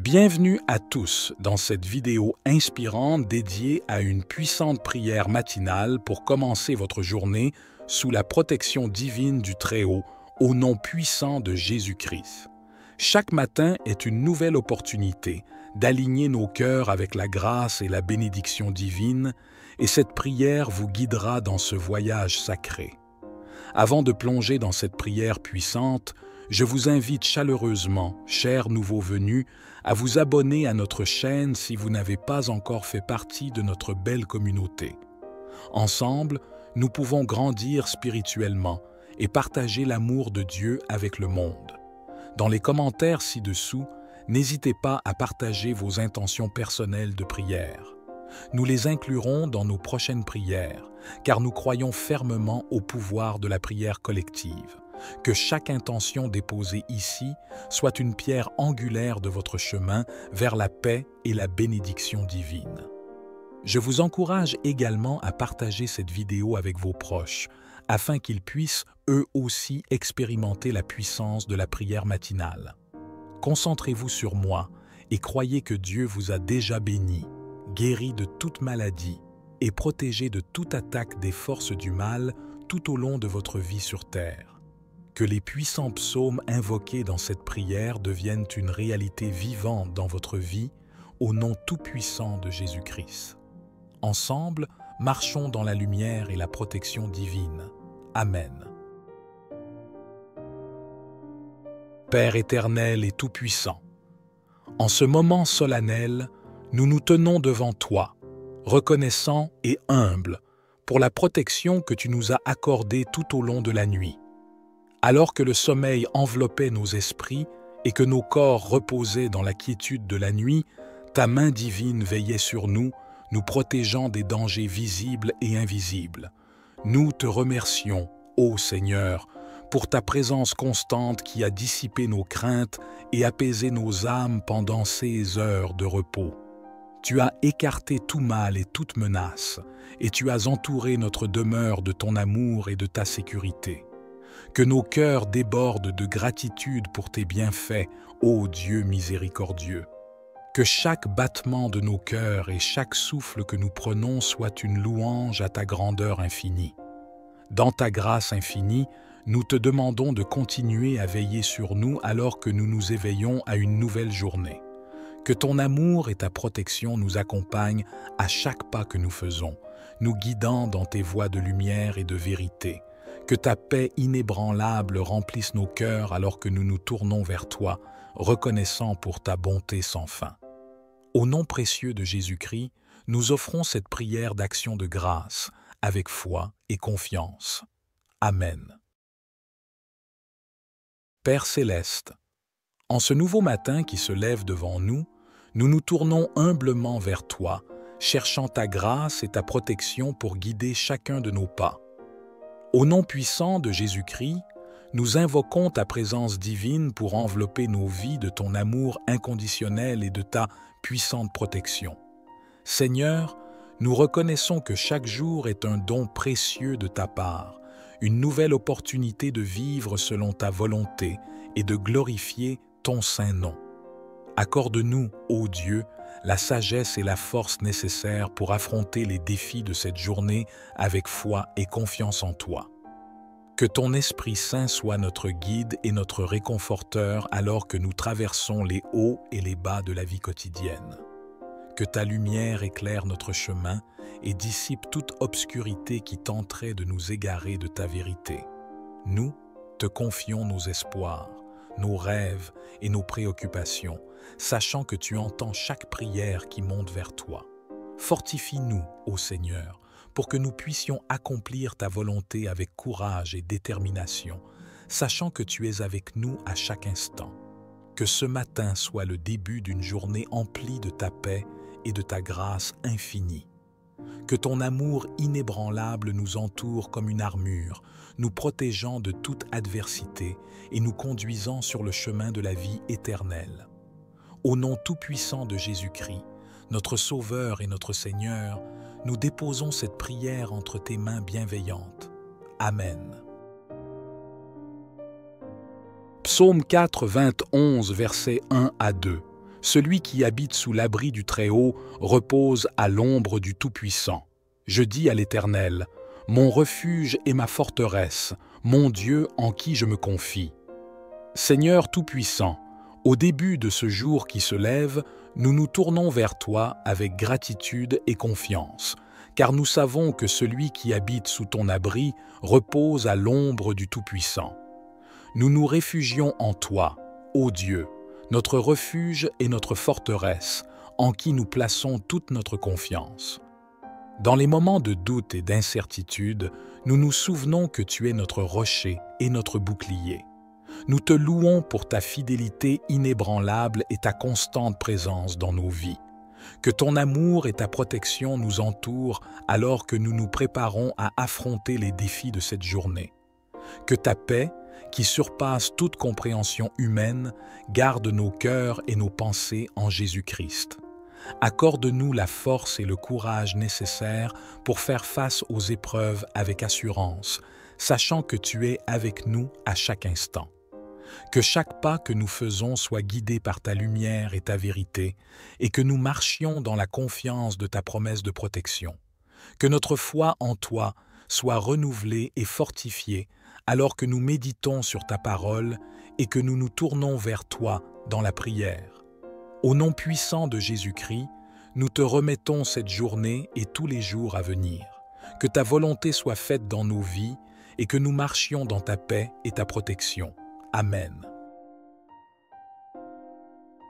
Bienvenue à tous dans cette vidéo inspirante dédiée à une puissante prière matinale pour commencer votre journée sous la protection divine du Très-Haut, au nom puissant de Jésus-Christ. Chaque matin est une nouvelle opportunité d'aligner nos cœurs avec la grâce et la bénédiction divine, et cette prière vous guidera dans ce voyage sacré. Avant de plonger dans cette prière puissante, je vous invite chaleureusement, chers nouveaux venus, à vous abonner à notre chaîne si vous n'avez pas encore fait partie de notre belle communauté. Ensemble, nous pouvons grandir spirituellement et partager l'amour de Dieu avec le monde. Dans les commentaires ci-dessous, n'hésitez pas à partager vos intentions personnelles de prière. Nous les inclurons dans nos prochaines prières, car nous croyons fermement au pouvoir de la prière collective. Que chaque intention déposée ici soit une pierre angulaire de votre chemin vers la paix et la bénédiction divine. Je vous encourage également à partager cette vidéo avec vos proches, afin qu'ils puissent eux aussi expérimenter la puissance de la prière matinale. Concentrez-vous sur moi et croyez que Dieu vous a déjà béni, guéri de toute maladie et protégé de toute attaque des forces du mal tout au long de votre vie sur terre. Que les puissants psaumes invoqués dans cette prière deviennent une réalité vivante dans votre vie, au nom tout-puissant de Jésus-Christ. Ensemble, marchons dans la lumière et la protection divine. Amen. Père éternel et tout-puissant, en ce moment solennel, nous nous tenons devant toi, reconnaissants et humbles, pour la protection que tu nous as accordée tout au long de la nuit. Alors que le sommeil enveloppait nos esprits et que nos corps reposaient dans la quiétude de la nuit, ta main divine veillait sur nous, nous protégeant des dangers visibles et invisibles. Nous te remercions, ô Seigneur, pour ta présence constante qui a dissipé nos craintes et apaisé nos âmes pendant ces heures de repos. Tu as écarté tout mal et toute menace, et tu as entouré notre demeure de ton amour et de ta sécurité. Que nos cœurs débordent de gratitude pour tes bienfaits, ô Dieu miséricordieux. Que chaque battement de nos cœurs et chaque souffle que nous prenons soit une louange à ta grandeur infinie. Dans ta grâce infinie, nous te demandons de continuer à veiller sur nous alors que nous nous éveillons à une nouvelle journée. Que ton amour et ta protection nous accompagnent à chaque pas que nous faisons, nous guidant dans tes voies de lumière et de vérité. Que ta paix inébranlable remplisse nos cœurs alors que nous nous tournons vers toi, reconnaissant pour ta bonté sans fin. Au nom précieux de Jésus-Christ, nous offrons cette prière d'action de grâce, avec foi et confiance. Amen. Père céleste, en ce nouveau matin qui se lève devant nous, nous nous tournons humblement vers toi, cherchant ta grâce et ta protection pour guider chacun de nos pas. Au nom puissant de Jésus-Christ, nous invoquons ta présence divine pour envelopper nos vies de ton amour inconditionnel et de ta puissante protection. Seigneur, nous reconnaissons que chaque jour est un don précieux de ta part, une nouvelle opportunité de vivre selon ta volonté et de glorifier ton saint nom. Accorde-nous, ô Dieu, la sagesse et la force nécessaires pour affronter les défis de cette journée avec foi et confiance en toi. Que ton Esprit Saint soit notre guide et notre réconforteur alors que nous traversons les hauts et les bas de la vie quotidienne. Que ta lumière éclaire notre chemin et dissipe toute obscurité qui tenterait de nous égarer de ta vérité. Nous te confions nos espoirs, nos rêves et nos préoccupations, sachant que tu entends chaque prière qui monte vers toi. Fortifie-nous, ô Seigneur, pour que nous puissions accomplir ta volonté avec courage et détermination, sachant que tu es avec nous à chaque instant. Que ce matin soit le début d'une journée emplie de ta paix et de ta grâce infinie. Que ton amour inébranlable nous entoure comme une armure, nous protégeant de toute adversité et nous conduisant sur le chemin de la vie éternelle. Au nom tout-puissant de Jésus-Christ, notre Sauveur et notre Seigneur, nous déposons cette prière entre tes mains bienveillantes. Amen. Psaume 4, 21, versets 1 à 2. Celui qui habite sous l'abri du Très-Haut repose à l'ombre du Tout-Puissant. Je dis à l'Éternel, mon refuge et ma forteresse, mon Dieu en qui je me confie. Seigneur Tout-Puissant, au début de ce jour qui se lève, nous nous tournons vers toi avec gratitude et confiance, car nous savons que celui qui habite sous ton abri repose à l'ombre du Tout-Puissant. Nous nous réfugions en toi, ô Dieu, notre refuge et notre forteresse, en qui nous plaçons toute notre confiance. Dans les moments de doute et d'incertitude, nous nous souvenons que tu es notre rocher et notre bouclier. Nous te louons pour ta fidélité inébranlable et ta constante présence dans nos vies. Que ton amour et ta protection nous entourent alors que nous nous préparons à affronter les défis de cette journée. Que ta paix, qui surpasse toute compréhension humaine, garde nos cœurs et nos pensées en Jésus-Christ. Accorde-nous la force et le courage nécessaires pour faire face aux épreuves avec assurance, sachant que tu es avec nous à chaque instant. Que chaque pas que nous faisons soit guidé par ta lumière et ta vérité, et que nous marchions dans la confiance de ta promesse de protection. Que notre foi en toi soit renouvelée et fortifiée alors que nous méditons sur ta parole et que nous nous tournons vers toi dans la prière. Au nom puissant de Jésus-Christ, nous te remettons cette journée et tous les jours à venir. Que ta volonté soit faite dans nos vies et que nous marchions dans ta paix et ta protection. Amen.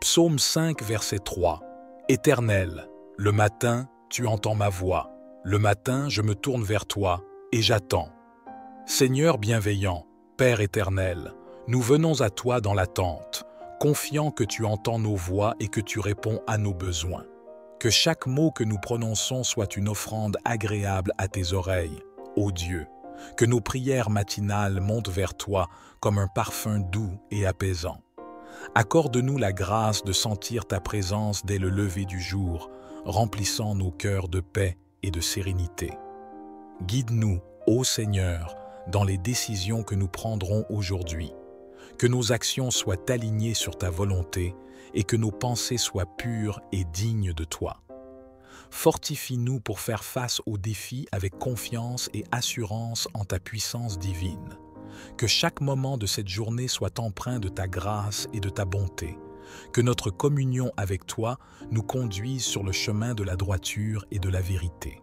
Psaume 5, verset 3. Éternel, le matin, tu entends ma voix. Le matin, je me tourne vers toi et j'attends. Seigneur bienveillant, Père éternel, nous venons à toi dans l'attente, confiant que tu entends nos voix et que tu réponds à nos besoins. Que chaque mot que nous prononçons soit une offrande agréable à tes oreilles, ô Dieu. Que nos prières matinales montent vers toi comme un parfum doux et apaisant. Accorde-nous la grâce de sentir ta présence dès le lever du jour, remplissant nos cœurs de paix et de sérénité. Guide-nous, ô Seigneur, dans les décisions que nous prendrons aujourd'hui. Que nos actions soient alignées sur ta volonté et que nos pensées soient pures et dignes de toi. Fortifie-nous pour faire face aux défis avec confiance et assurance en ta puissance divine. Que chaque moment de cette journée soit empreint de ta grâce et de ta bonté. Que notre communion avec toi nous conduise sur le chemin de la droiture et de la vérité.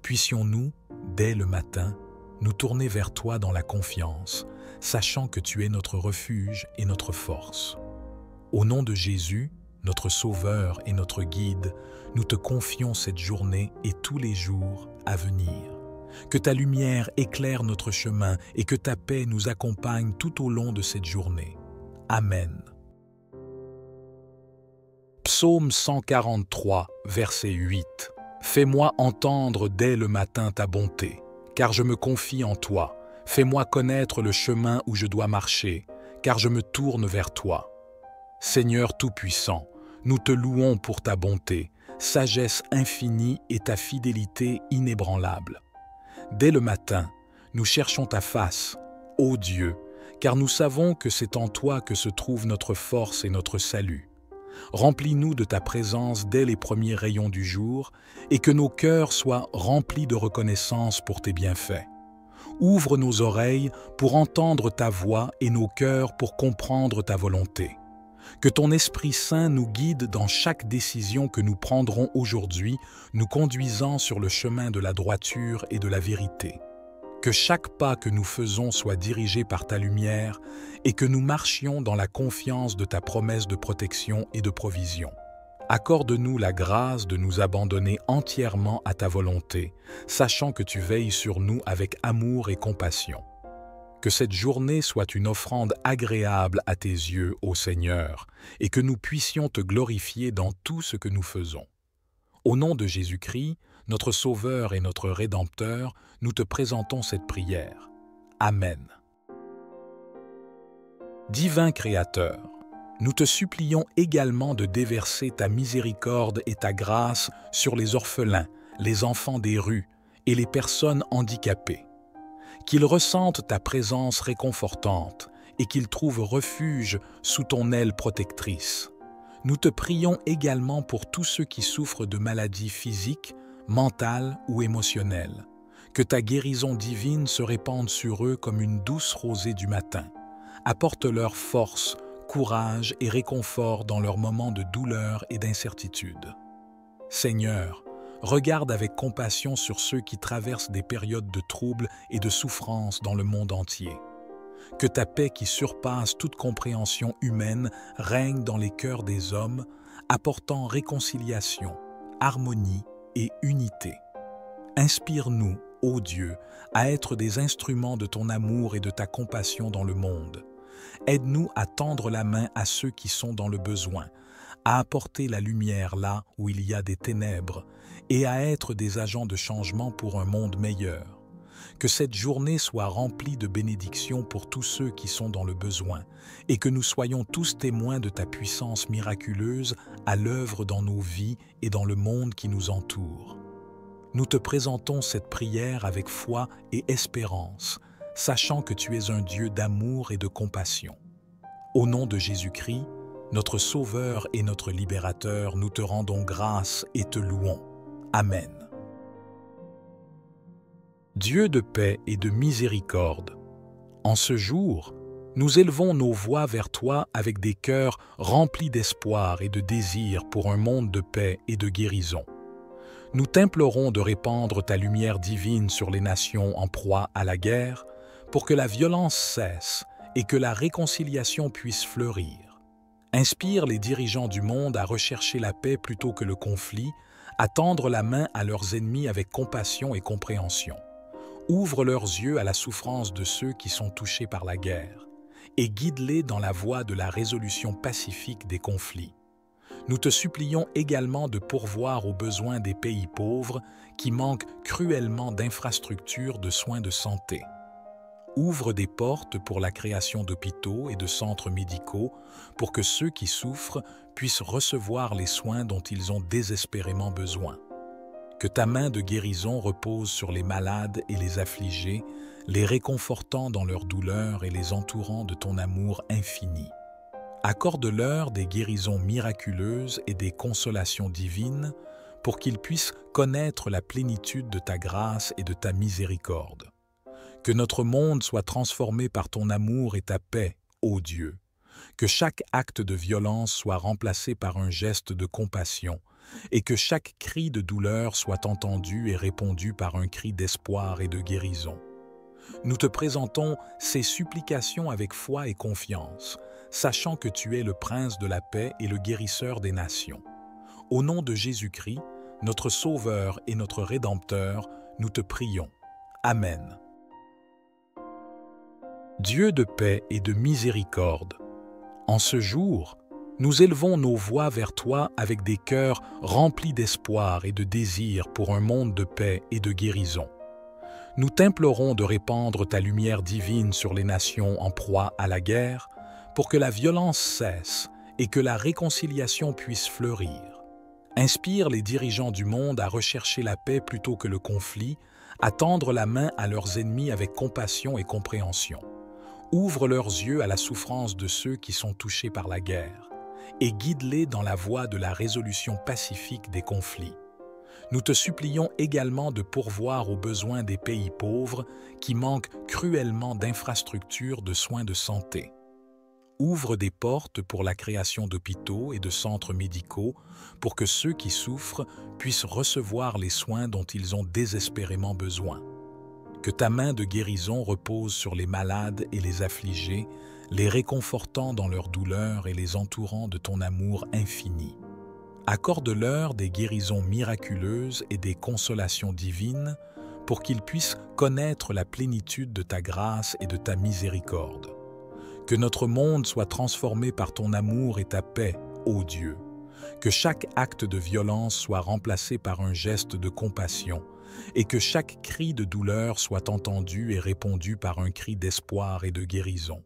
Puissions-nous, dès le matin, nous tourner vers toi dans la confiance, sachant que tu es notre refuge et notre force. Au nom de Jésus, notre Sauveur et notre Guide, nous te confions cette journée et tous les jours à venir. Que ta lumière éclaire notre chemin et que ta paix nous accompagne tout au long de cette journée. Amen. Psaume 143, verset 8. Fais-moi entendre dès le matin ta bonté, car je me confie en toi. Fais-moi connaître le chemin où je dois marcher, car je me tourne vers toi. Seigneur Tout-Puissant, nous te louons pour ta bonté, sagesse infinie et ta fidélité inébranlable. Dès le matin, nous cherchons ta face, ô Dieu, car nous savons que c'est en toi que se trouve notre force et notre salut. Remplis-nous de ta présence dès les premiers rayons du jour et que nos cœurs soient remplis de reconnaissance pour tes bienfaits. Ouvre nos oreilles pour entendre ta voix et nos cœurs pour comprendre ta volonté. Que ton Esprit Saint nous guide dans chaque décision que nous prendrons aujourd'hui, nous conduisant sur le chemin de la droiture et de la vérité. Que chaque pas que nous faisons soit dirigé par ta lumière et que nous marchions dans la confiance de ta promesse de protection et de provision. Accorde-nous la grâce de nous abandonner entièrement à ta volonté, sachant que tu veilles sur nous avec amour et compassion. Que cette journée soit une offrande agréable à tes yeux, ô Seigneur, et que nous puissions te glorifier dans tout ce que nous faisons. Au nom de Jésus-Christ, notre Sauveur et notre Rédempteur, nous te présentons cette prière. Amen. Divin Créateur, nous te supplions également de déverser ta miséricorde et ta grâce sur les orphelins, les enfants des rues et les personnes handicapées. Qu'ils ressentent ta présence réconfortante et qu'ils trouvent refuge sous ton aile protectrice. Nous te prions également pour tous ceux qui souffrent de maladies physiques, mentales ou émotionnelles. Que ta guérison divine se répande sur eux comme une douce rosée du matin. Apporte-leur force, courage et réconfort dans leurs moments de douleur et d'incertitude. Seigneur, regarde avec compassion sur ceux qui traversent des périodes de troubles et de souffrance dans le monde entier. Que ta paix qui surpasse toute compréhension humaine règne dans les cœurs des hommes, apportant réconciliation, harmonie et unité. Inspire-nous, ô Dieu, à être des instruments de ton amour et de ta compassion dans le monde. Aide-nous à tendre la main à ceux qui sont dans le besoin, à apporter la lumière là où il y a des ténèbres et à être des agents de changement pour un monde meilleur. Que cette journée soit remplie de bénédictions pour tous ceux qui sont dans le besoin et que nous soyons tous témoins de ta puissance miraculeuse à l'œuvre dans nos vies et dans le monde qui nous entoure. Nous te présentons cette prière avec foi et espérance, sachant que tu es un Dieu d'amour et de compassion. Au nom de Jésus-Christ, notre Sauveur et notre Libérateur, nous te rendons grâce et te louons. Amen. Dieu de paix et de miséricorde, en ce jour, nous élevons nos voix vers toi avec des cœurs remplis d'espoir et de désir pour un monde de paix et de guérison. Nous t'implorons de répandre ta lumière divine sur les nations en proie à la guerre, pour que la violence cesse et que la réconciliation puisse fleurir. Inspire les dirigeants du monde à rechercher la paix plutôt que le conflit, à tendre la main à leurs ennemis avec compassion et compréhension. Ouvre leurs yeux à la souffrance de ceux qui sont touchés par la guerre et guide-les dans la voie de la résolution pacifique des conflits. Nous te supplions également de pourvoir aux besoins des pays pauvres qui manquent cruellement d'infrastructures de soins de santé. Ouvre des portes pour la création d'hôpitaux et de centres médicaux pour que ceux qui souffrent puissent recevoir les soins dont ils ont désespérément besoin. Que ta main de guérison repose sur les malades et les affligés, les réconfortant dans leur douleur et les entourant de ton amour infini. Accorde-leur des guérisons miraculeuses et des consolations divines pour qu'ils puissent connaître la plénitude de ta grâce et de ta miséricorde. Que notre monde soit transformé par ton amour et ta paix, ô Dieu. Que chaque acte de violence soit remplacé par un geste de compassion et que chaque cri de douleur soit entendu et répondu par un cri d'espoir et de guérison. Nous te présentons ces supplications avec foi et confiance, sachant que tu es le Prince de la paix et le guérisseur des nations. Au nom de Jésus-Christ, notre Sauveur et notre Rédempteur, nous te prions. Amen. Dieu de paix et de miséricorde, en ce jour, nous élevons nos voix vers toi avec des cœurs remplis d'espoir et de désir pour un monde de paix et de guérison. Nous t'implorons de répandre ta lumière divine sur les nations en proie à la guerre, pour que la violence cesse et que la réconciliation puisse fleurir. Inspire les dirigeants du monde à rechercher la paix plutôt que le conflit, à tendre la main à leurs ennemis avec compassion et compréhension. Ouvre leurs yeux à la souffrance de ceux qui sont touchés par la guerre et guide-les dans la voie de la résolution pacifique des conflits. Nous te supplions également de pourvoir aux besoins des pays pauvres qui manquent cruellement d'infrastructures de soins de santé. Ouvre des portes pour la création d'hôpitaux et de centres médicaux pour que ceux qui souffrent puissent recevoir les soins dont ils ont désespérément besoin. Que ta main de guérison repose sur les malades et les affligés, les réconfortant dans leur douleur et les entourant de ton amour infini. Accorde-leur des guérisons miraculeuses et des consolations divines pour qu'ils puissent connaître la plénitude de ta grâce et de ta miséricorde. Que notre monde soit transformé par ton amour et ta paix, ô Dieu. Que chaque acte de violence soit remplacé par un geste de compassion et que chaque cri de douleur soit entendu et répondu par un cri d'espoir et de guérison.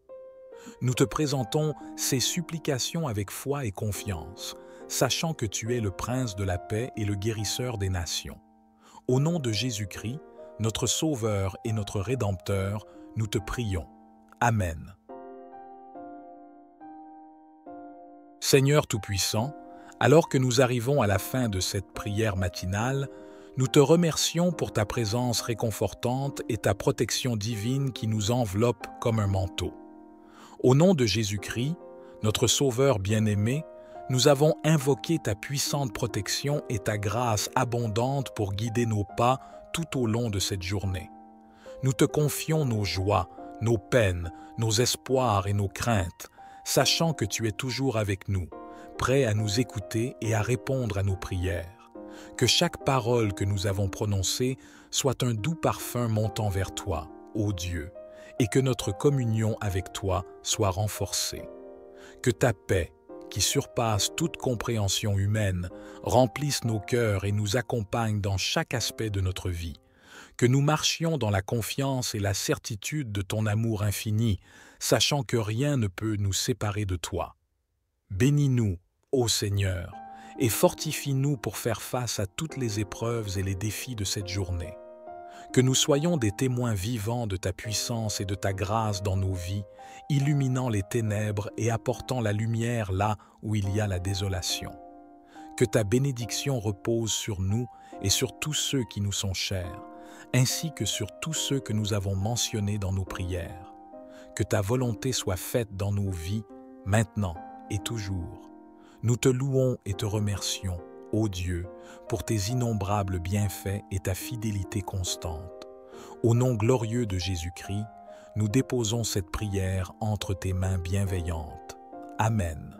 Nous te présentons ces supplications avec foi et confiance, sachant que tu es le Prince de la paix et le guérisseur des nations. Au nom de Jésus-Christ, notre Sauveur et notre Rédempteur, nous te prions. Amen. Seigneur Tout-Puissant, alors que nous arrivons à la fin de cette prière matinale, nous te remercions pour ta présence réconfortante et ta protection divine qui nous enveloppe comme un manteau. Au nom de Jésus-Christ, notre Sauveur bien-aimé, nous avons invoqué ta puissante protection et ta grâce abondante pour guider nos pas tout au long de cette journée. Nous te confions nos joies, nos peines, nos espoirs et nos craintes, sachant que tu es toujours avec nous, prêt à nous écouter et à répondre à nos prières. Que chaque parole que nous avons prononcée soit un doux parfum montant vers toi, ô Dieu, et que notre communion avec toi soit renforcée. Que ta paix, qui surpasse toute compréhension humaine, remplisse nos cœurs et nous accompagne dans chaque aspect de notre vie. Que nous marchions dans la confiance et la certitude de ton amour infini, sachant que rien ne peut nous séparer de toi. Bénis-nous, ô Seigneur, et fortifie-nous pour faire face à toutes les épreuves et les défis de cette journée. Que nous soyons des témoins vivants de ta puissance et de ta grâce dans nos vies, illuminant les ténèbres et apportant la lumière là où il y a la désolation. Que ta bénédiction repose sur nous et sur tous ceux qui nous sont chers, ainsi que sur tous ceux que nous avons mentionnés dans nos prières. Que ta volonté soit faite dans nos vies, maintenant et toujours. Nous te louons et te remercions, ô Dieu, pour tes innombrables bienfaits et ta fidélité constante. Au nom glorieux de Jésus-Christ, nous déposons cette prière entre tes mains bienveillantes. Amen.